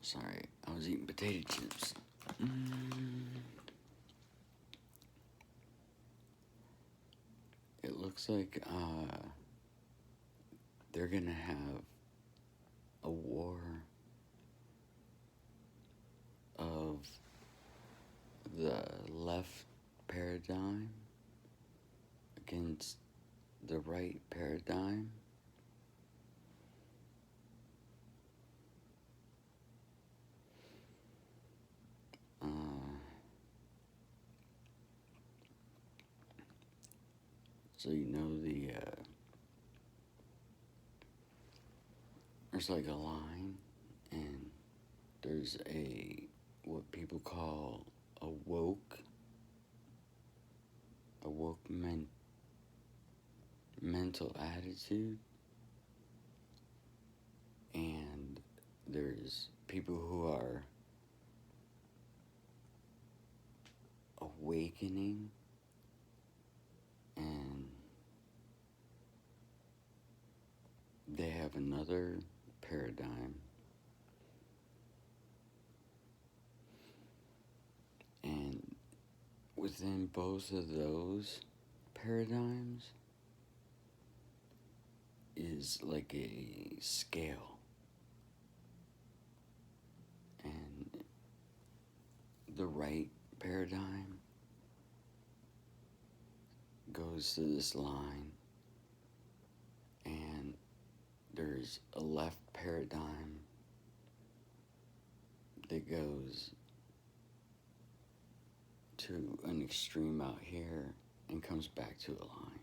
Sorry, I was eating potato chips. It looks like they're gonna have a war of the left paradigm against the right paradigm. So you know there's like a line, and there's what people call a woke mental attitude, and there's people who are awakening, and they have another paradigm, and within both of those paradigms is like a scale, and the right paradigm goes to this line, and there's a left paradigm that goes to an extreme out here and comes back to a line.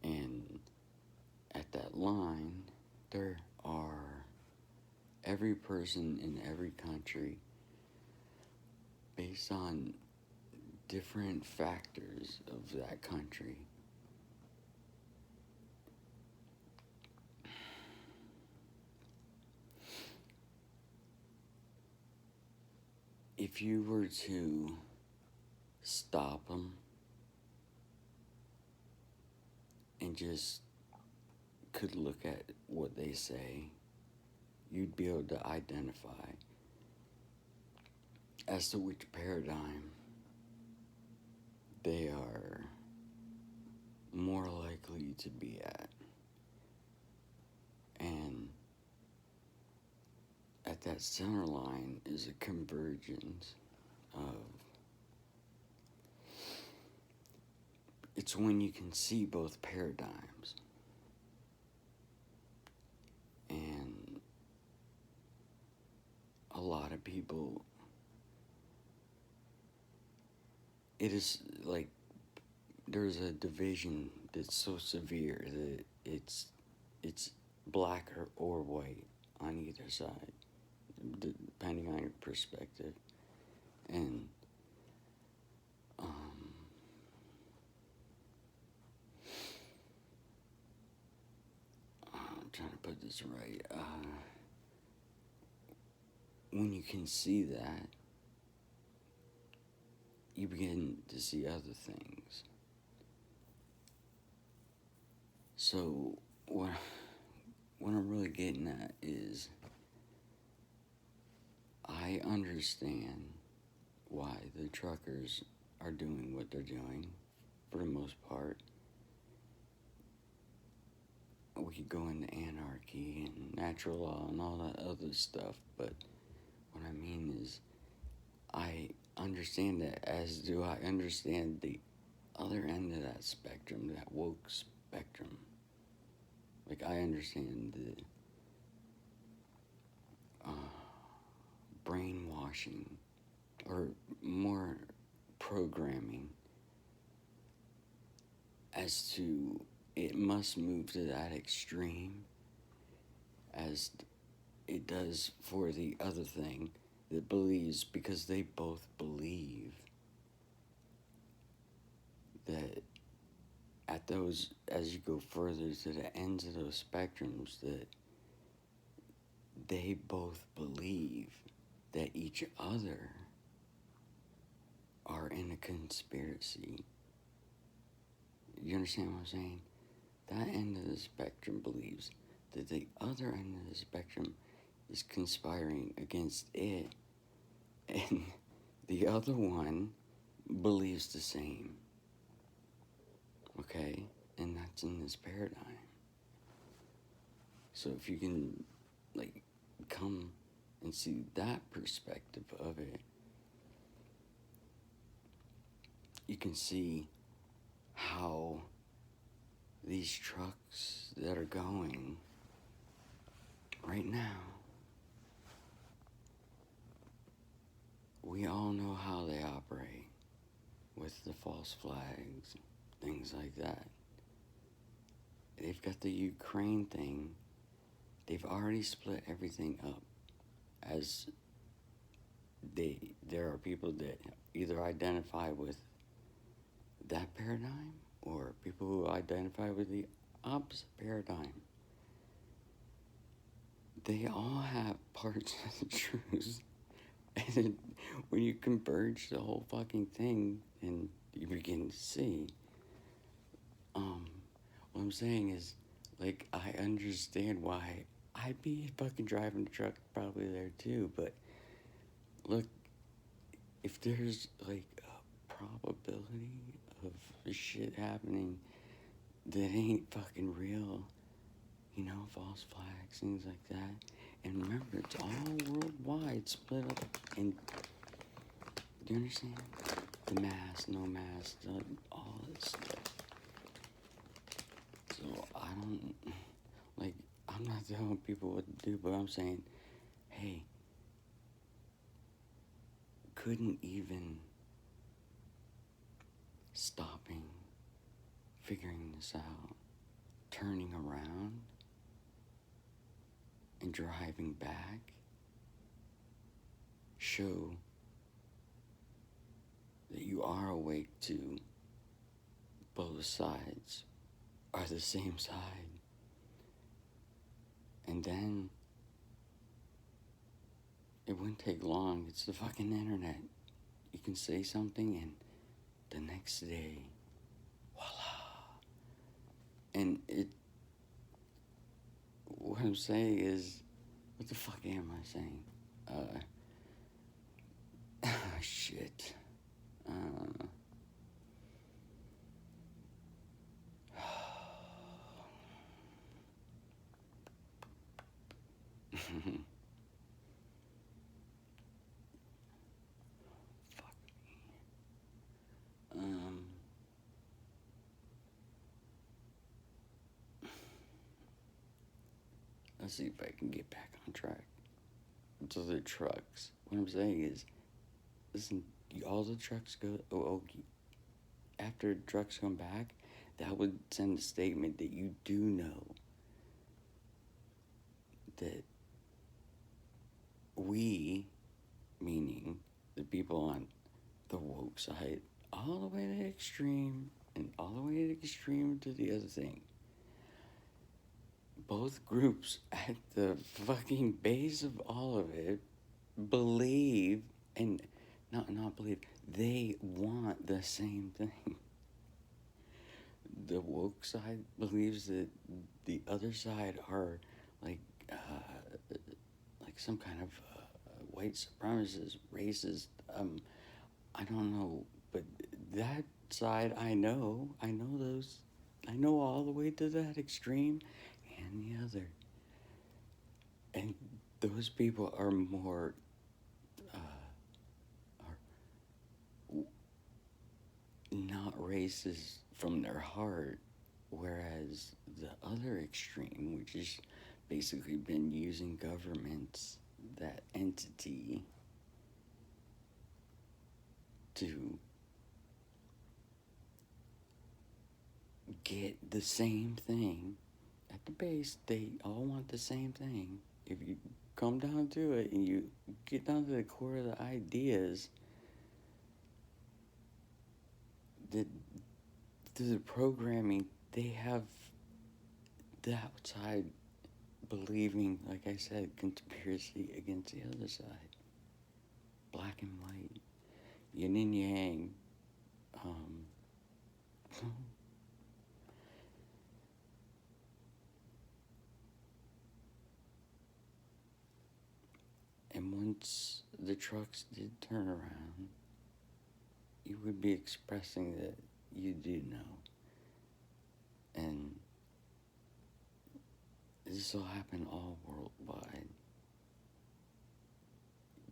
And at that line, there are every person in every country, based on different factors of that country. If you were to stop them and just could look at what they say, you'd be able to identify as to which paradigm they are more likely to be at. And at that center line is a convergence of, it's when you can see both paradigms. And a lot of people, it is like there's a division that's so severe that it's black or white on either side, depending on your perspective. And I'm trying to put this right. When you can see that, you begin to see other things. So what I'm really getting at is, I understand why the truckers are doing what they're doing, for the most part. We could go into anarchy and natural law and all that other stuff, but what I mean is, I understand that, as do I understand the other end of that spectrum, that woke spectrum. Like, I understand the brainwashing, or more programming, as to it must move to that extreme as it does for the other thing that believes, because they both believe that at those, as you go further to the ends of those spectrums, that they both believe that each other are in a conspiracy. You understand what I'm saying? That end of the spectrum believes that the other end of the spectrum is conspiring against it, and the other one believes the same. Okay? And that's in this paradigm. So if you can, like, come and see that perspective of it, you can see how these trucks that are going right now, we all know how they operate with the false flags, things like that. They've got the Ukraine thing. They've already split everything up, as there are people that either identify with that paradigm or people who identify with the opposite paradigm. They all have parts of the truth. And when you converge the whole fucking thing, and you begin to see, what I'm saying is, like, I understand why I'd be fucking driving the truck probably there too, but look, if there's, like, a probability of shit happening that ain't fucking real, you know, false flags, things like that, and remember, it's all worldwide, split up, and, do you understand? The mask, no mask, all this stuff. So, I'm not telling people what to do, but I'm saying, hey, couldn't even stopping, figuring this out, turning around, and driving back show that you are awake to both sides are the same side. And then it wouldn't take long. It's the fucking internet. You can say something and the next day, voila. And what I'm saying is, what the fuck am I saying? Shit. Fuck me. Let's see if I can get back on track. So the trucks. What I'm saying is, listen, all the trucks go, after trucks come back, that would send a statement that you do know that we, meaning the people on the woke side, all the way to the extreme, and all the way to the extreme to the other thing, both groups at the fucking base of all of it believe, and not believe, they want the same thing. The woke side believes that the other side are like some kind of white supremacist, racist. I don't know, but that side I know those. I know all the way to that extreme and the other. And those people are more, are not racist from their heart, whereas the other extreme, which has basically been using governments, that entity, to get the same thing. At the base, they all want the same thing. If you come down to it and you get down to the core of the ideas, that through the programming, they have the outside believing, like I said, conspiracy against the other side. Black and white, yin and yang. trucks did turn around, you would be expressing that you do know. And this will happen all worldwide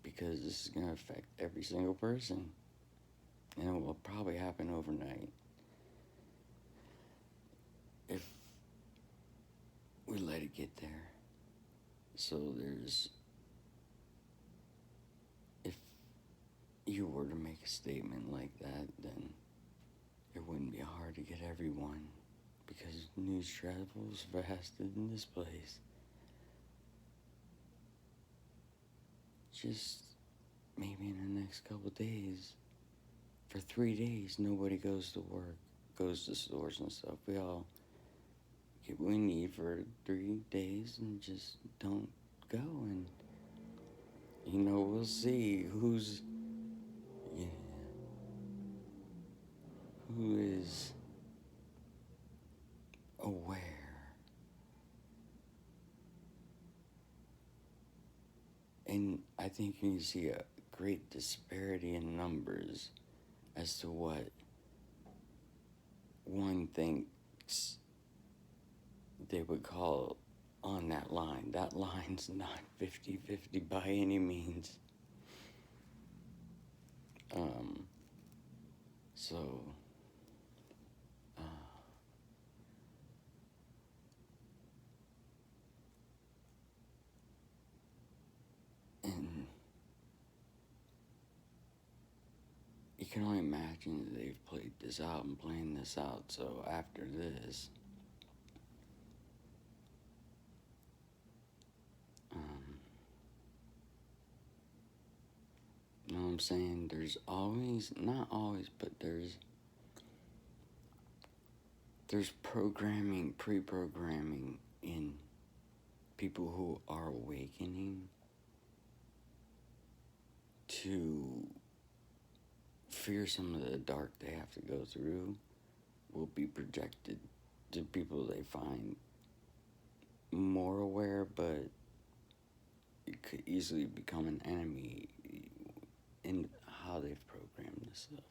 because this is going to affect every single person. And it will probably happen overnight if we let it get there. So if you were to make a statement like that, then it wouldn't be hard to get everyone, because news travels faster than this place. Just maybe in the next couple days, for 3 days, nobody goes to work, goes to stores and stuff. We all get what we need for 3 days and just don't go. And, we'll see who is aware. And I think you see a great disparity in numbers as to what one thinks they would call on that line. That line's not 50-50 by any means. So, and you can only imagine that they've played this out and planned this out. So after this, you know what I'm saying? There's always, not always, but there's programming, pre-programming in people who are awakening to fear some of the dark they have to go through will be projected to people they find more aware, but it could easily become an enemy in how they've programmed this stuff.